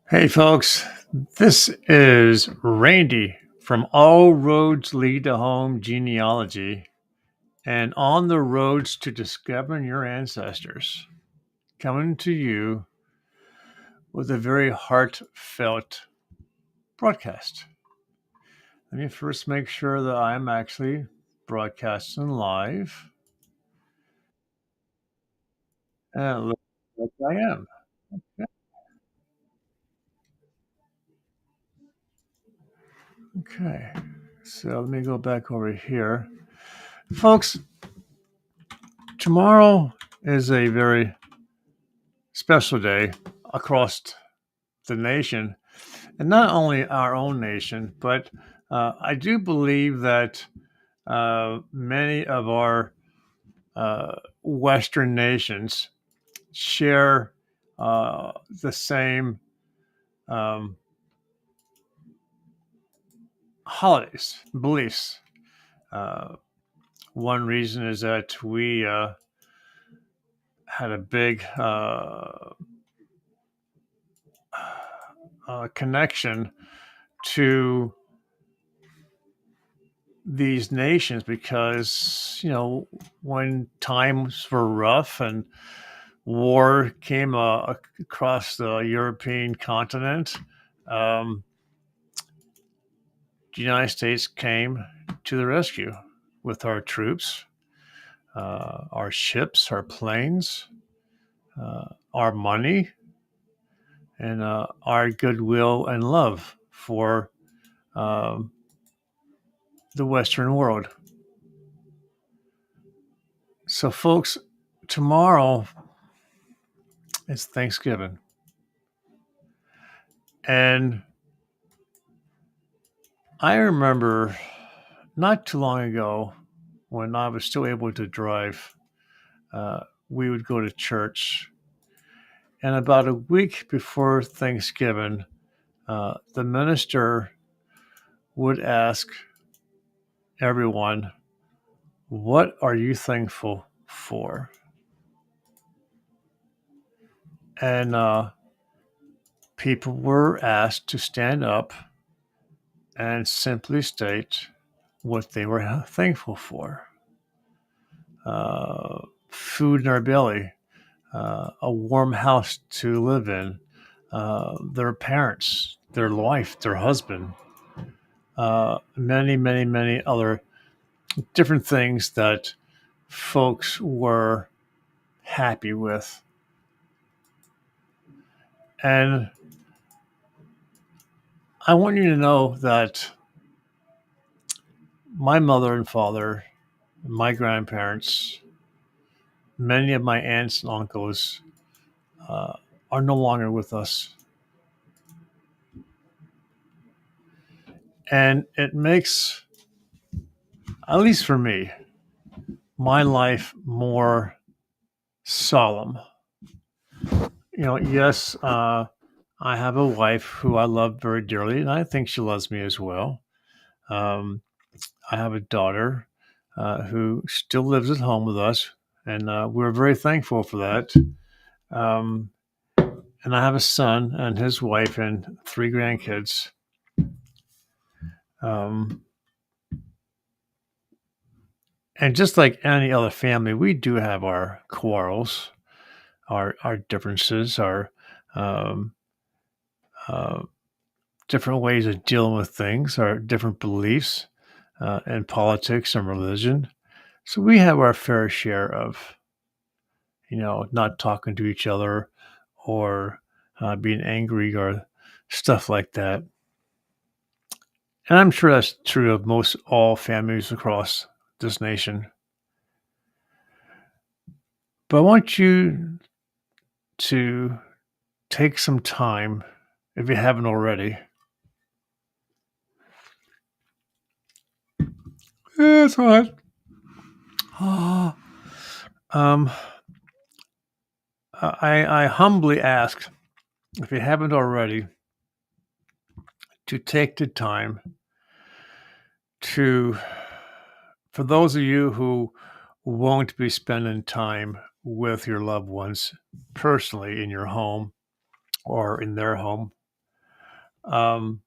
Hey, folks, this is Randy from All Roads Lead to Home Genealogy and On the Roads to Discovering Your Ancestors, coming to you with a very heartfelt broadcast. Let me first make sure that I'm actually broadcasting live. And it looks like I am. Okay, so let me go back over here. Folks, tomorrow is a very special day across the nation, and not only our own nation, but I do believe that many of our Western nations share the same um, holidays, beliefs. Uh, One reason is that we had a big connection to these nations because, when times were rough and war came across the European continent, um, the United States came to the rescue with our troops, our ships, our planes, our money, and our goodwill and love for um, the Western world. So, folks, tomorrow is Thanksgiving. And I remember not too long ago when I was still able to drive, we would go to church. And about a week before Thanksgiving, the minister would ask everyone, "What are you thankful for?" And people were asked to stand up and simply state what they were thankful for. Food in our belly, a warm house to live in, their parents, their wife, their husband, many, many, many other different things that folks were happy with. And I want you to know that my mother and father, my grandparents, many of my aunts and uncles uh, are no longer with us. And it makes, at least for me, my life more solemn. Yes, I have a wife who I love very dearly, and I think she loves me as well. Um, I have a daughter who still lives at home with us, and we're very thankful for that. Um, and I have a son and his wife and three grandkids. Um, and just like any other family, we do have our quarrels, our differences, our um, uh, different ways of dealing with things, our different beliefs in politics and religion. So we have our fair share of, not talking to each other or being angry or stuff like that. And I'm sure that's true of most all families across this nation. But I want you to take some time, if you haven't already. Yeah, it's all right. um, I humbly ask, if you haven't already, to take the time to, for those of you who won't be spending time with your loved ones personally in your home or in their home. Um,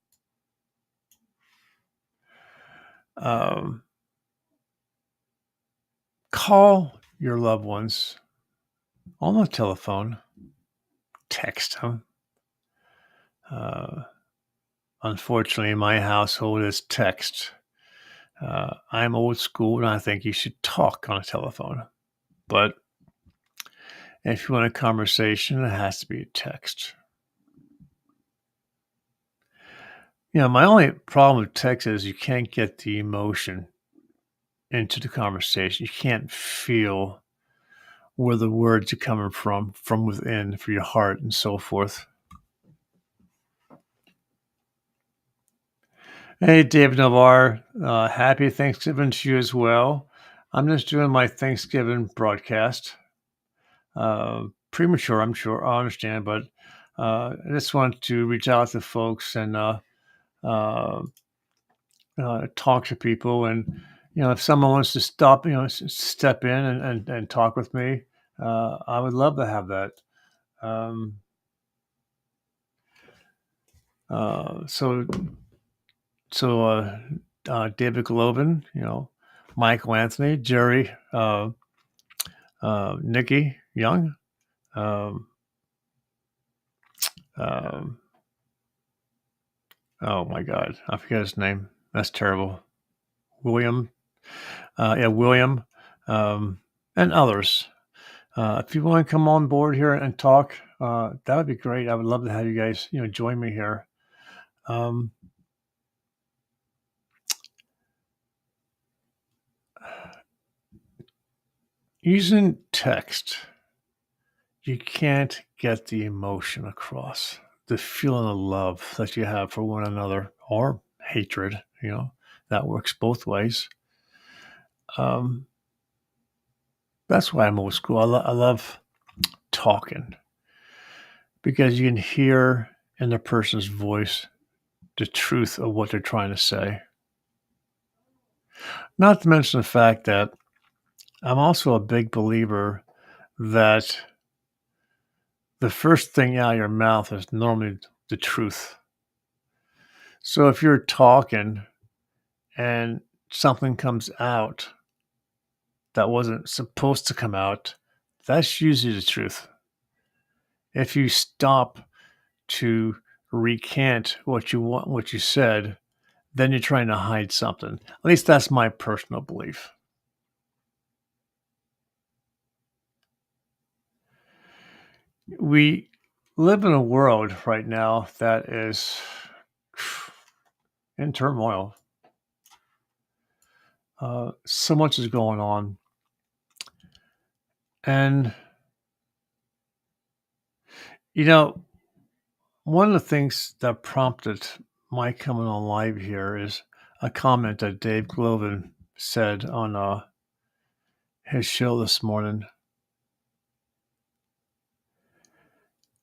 um, Call your loved ones on the telephone, text them. Uh, Unfortunately, in my household, is text. I'm old school, and I think you should talk on a telephone. But if you want a conversation, it has to be a text. My only problem with text is you can't get the emotion into the conversation. You can't feel where the words are coming from within, for your heart and so forth. Hey, David Navarre. Happy Thanksgiving to you as well. I'm just doing my Thanksgiving broadcast. Premature, I'm sure. I understand, but I just want to reach out to folks and uh, talk to people. And, if someone wants to step in and talk with me, I would love to have that. Um, so, David Golovin, Michael Anthony, Jerry, Nikki Young, um, um, oh my God, I forget his name. That's terrible. William, William, um, and others. If you want to come on board here and talk, that would be great. I would love to have you guys, join me here. Um, Using text, you can't get the emotion across, the feeling of love that you have for one another, or hatred. That works both ways. Um, that's why I'm old school. I love talking because you can hear in the person's voice the truth of what they're trying to say. Not to mention the fact that I'm also a big believer that the first thing out of your mouth is normally the truth. So if you're talking and something comes out that wasn't supposed to come out, that's usually the truth. If you stop to recant what you want, what you said, then you're trying to hide something. At least that's my personal belief. We live in a world right now that is in turmoil. So much is going on. And, you know, one of the things that prompted my coming on live here is a comment that Dave Glovin said on his show this morning.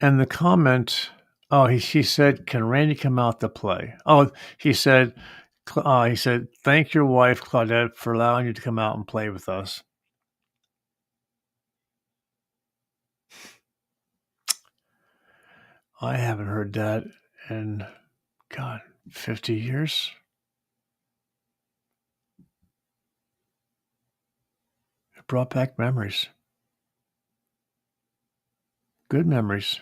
And the comment, he said, "Can Randy come out to play?" Oh, he said, "Thank your wife, Claudette, for allowing you to come out and play with us." I haven't heard that in, God, 50 years. It brought back memories, good memories.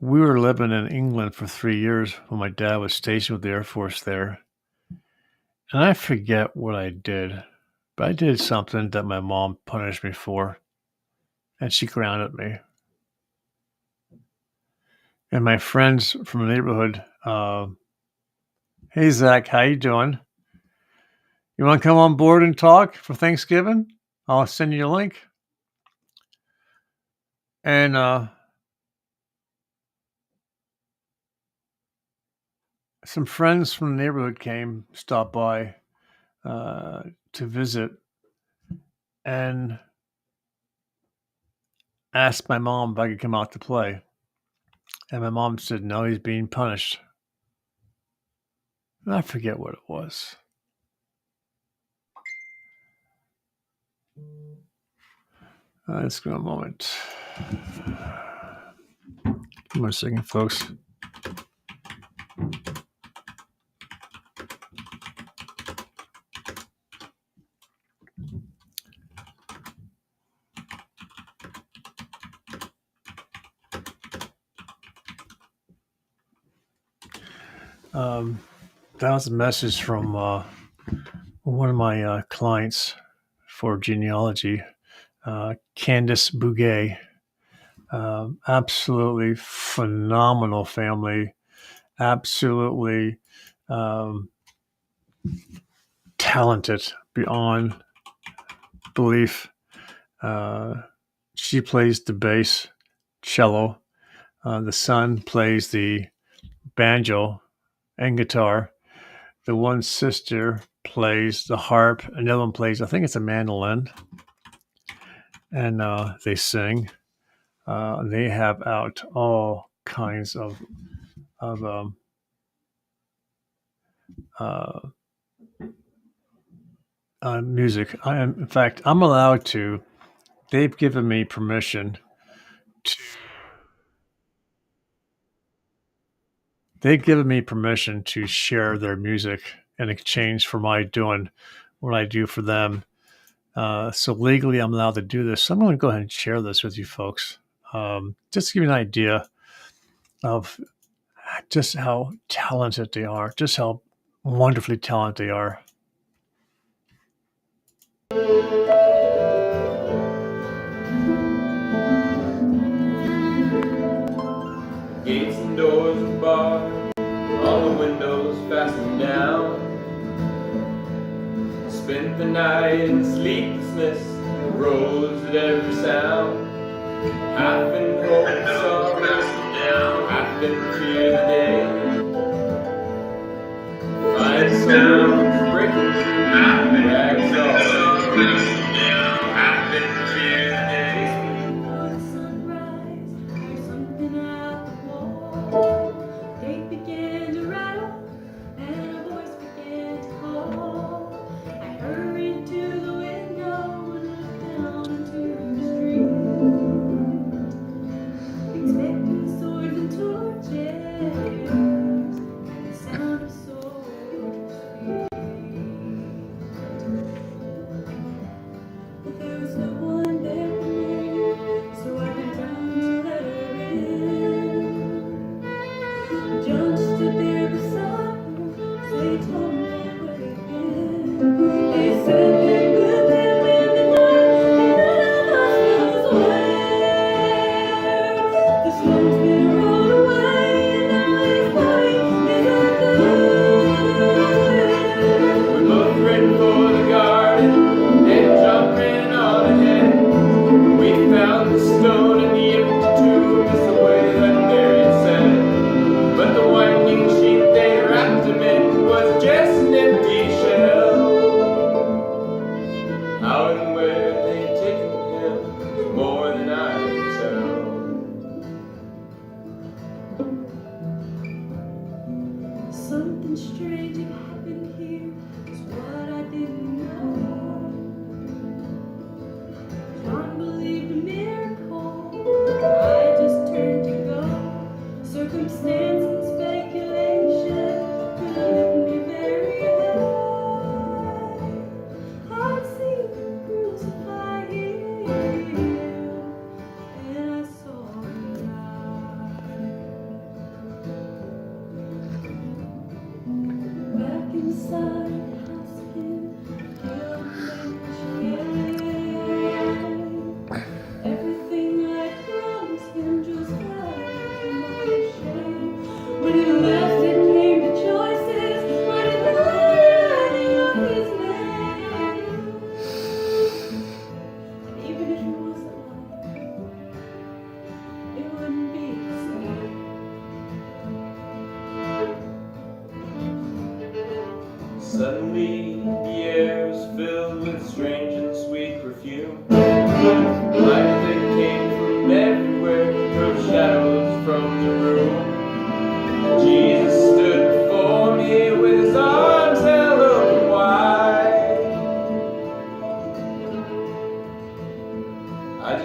We were living in England for 3 years when my dad was stationed with the Air Force there. And I forget what I did, but I did something that my mom punished me for, and she grounded me. And my friends from the neighborhood, "Hey Zach, how you doing? You want to come on board and talk for Thanksgiving? I'll send you a link." And some friends from the neighborhood stopped by to visit, and asked my mom if I could come out to play. And my mom said, "No, he's being punished." And I forget what it was. Let's go a moment. Give me a second, folks. That was a message from one of my clients for genealogy, Candace Bouguet. Absolutely phenomenal family. Absolutely um, talented beyond belief. Uh, she plays the bass, cello. The son plays the banjo and guitar. The one sister plays the harp. Another one plays, I think it's a mandolin, and they sing. They have out all kinds of uh, music. In fact, I'm allowed to. They've given me permission to. They've given me permission to share their music in exchange for my doing what I do for them. So legally, I'm allowed to do this. So I'm going to go ahead and share this with you folks, just to give you an idea of just how talented they are, just how wonderfully talented they are. Gates and doors are barred, all the windows fastened down. Spent the night in sleeplessness, rose at every sound. I've been cold, sorrow, I've been fear the day. Find sounds breaking through, rags all I've been fear the day.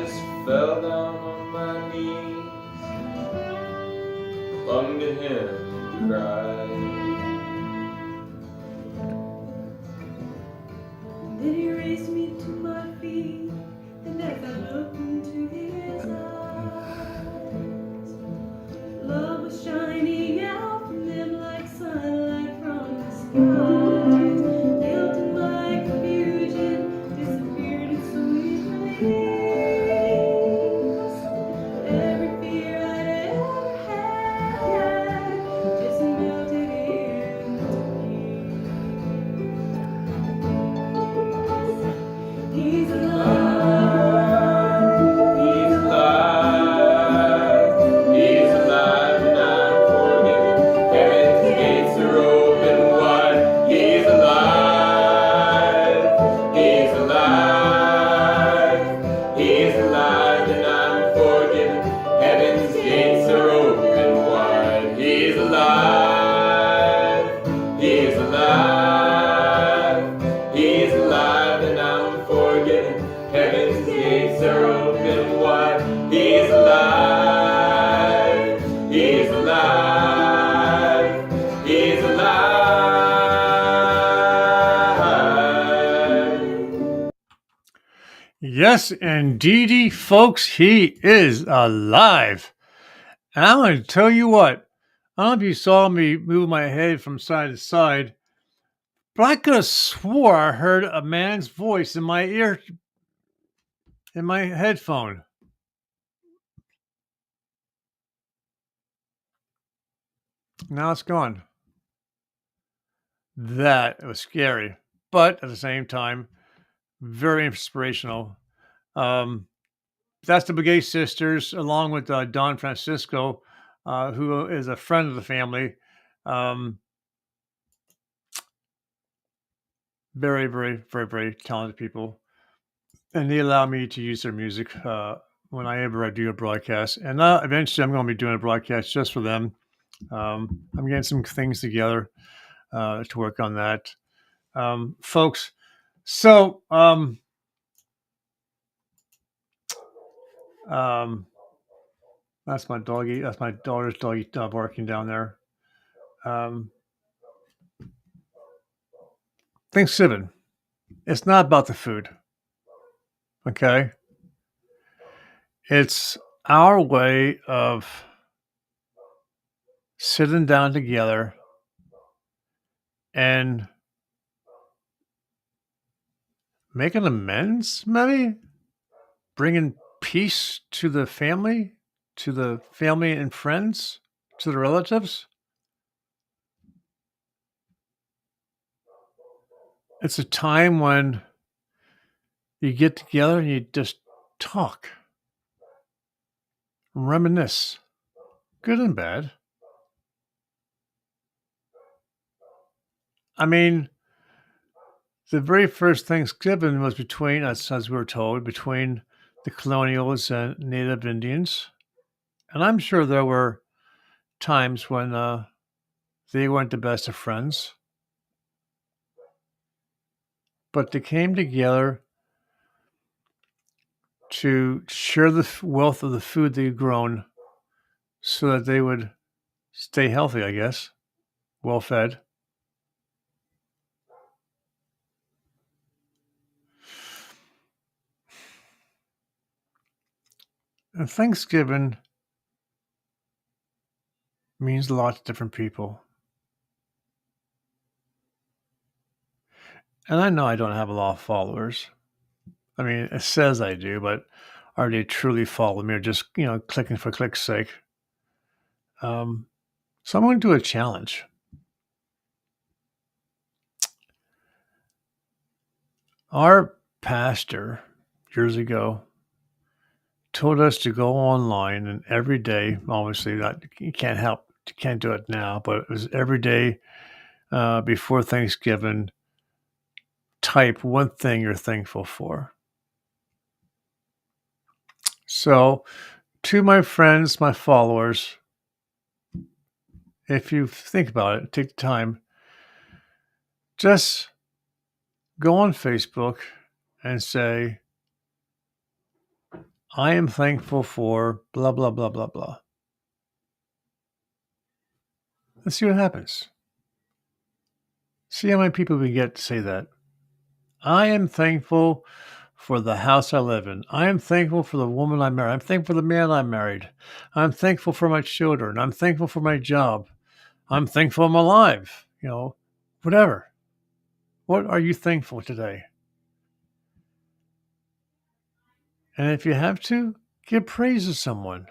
just fell down on my knees, clung to him, cried. Then he raised me to my feet, and as I looked into his eyes, love was shining out from them like sunlight from the skies. Guilt and my confusion disappeared in sweet release. Every fear I'd ever had just melted into peace. He's alive, He's alive, he's alive, and I'm forgiven. Heaven's gates are open wide. He's alive, he's alive, he's alive, and I'm forgiven. Heaven's gates are open wide. He's alive, he's alive, he's alive, and I'm forgiven. Heaven's gates are open wide. He's alive, he's alive, he's alive. Yes, indeedy, folks, he is alive. And I'm going to tell you what. I don't know if you saw me move my head from side to side, but I could have swore I heard a man's voice in my ear, in my headphone. Now it's gone. That was scary, but at the same time, very inspirational. That's the Begay sisters, along with Don Francisco, who is a friend of the family. Very, very, very, very talented people. And they allow me to use their music whenever I do a broadcast. And eventually I'm going to be doing a broadcast just for them. I'm getting some things together to work on that. Folks, so that's my doggy. That's my daughter's doggy barking down there. Thanksgiving. It's not about the food. Okay. It's our way of sitting down together and making amends, maybe bringing peace to the family and friends, to the relatives. It's a time when you get together and you just talk, reminisce, good and bad. I mean, the very first Thanksgiving was between us, as we were told, between the colonials and Native Indians. And I'm sure there were times when they weren't the best of friends. But they came together to share the wealth of the food they'd grown so that they would stay healthy, I guess, well fed. And Thanksgiving means a lot to different people. And I know I don't have a lot of followers. I mean, it says I do, but are they truly following me or just, clicking for click's sake? So I'm going to do a challenge. Our pastor years ago told us to go online and every day, obviously that you can't do it now, but it was every day before Thanksgiving, type one thing you're thankful for. So to my friends, my followers, if you think about it, take the time, just go on Facebook and say, I am thankful for blah, blah, blah, blah, blah. Let's see what happens. See how many people we get to say that. I am thankful for the house I live in. I am thankful for the woman I married. I'm thankful for the man I married. I'm thankful for my children. I'm thankful for my job. I'm thankful I'm alive. Whatever. What are you thankful today? And if you have to, give praise to someone.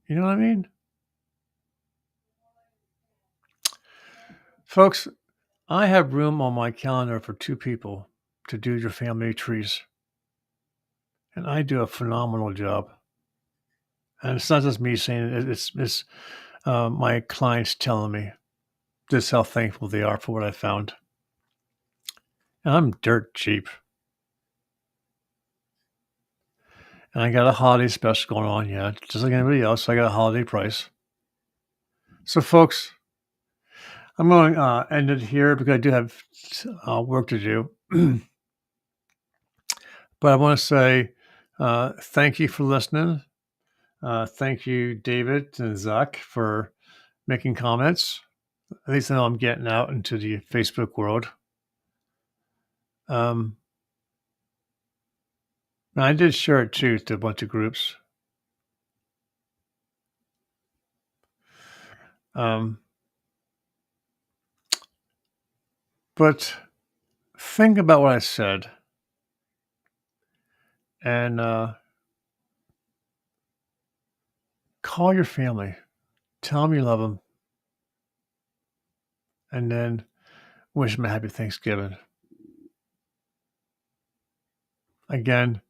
You know what I mean? Folks, I have room on my calendar for 2 people to do your family trees. And I do a phenomenal job. And it's not just me saying it, it's my clients telling me just how thankful they are for what I found. And I'm dirt cheap. And I got a holiday special going on, yeah. Just like anybody else, I got a holiday price. So, folks, I'm going to end it here because I do have work to do. But I want to say thank you for listening. Thank you, David and Zach, for making comments. At least I know I'm getting out into the Facebook world. And I did share it too to a bunch of groups. But think about what I said and call your family. Tell them you love them. And then wish them a happy Thanksgiving. Again,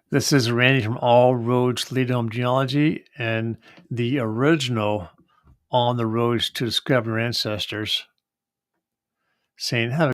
this is Randy from All Roads Lead Home Genealogy and the original On the Roads to Discover Your Ancestors, saying have a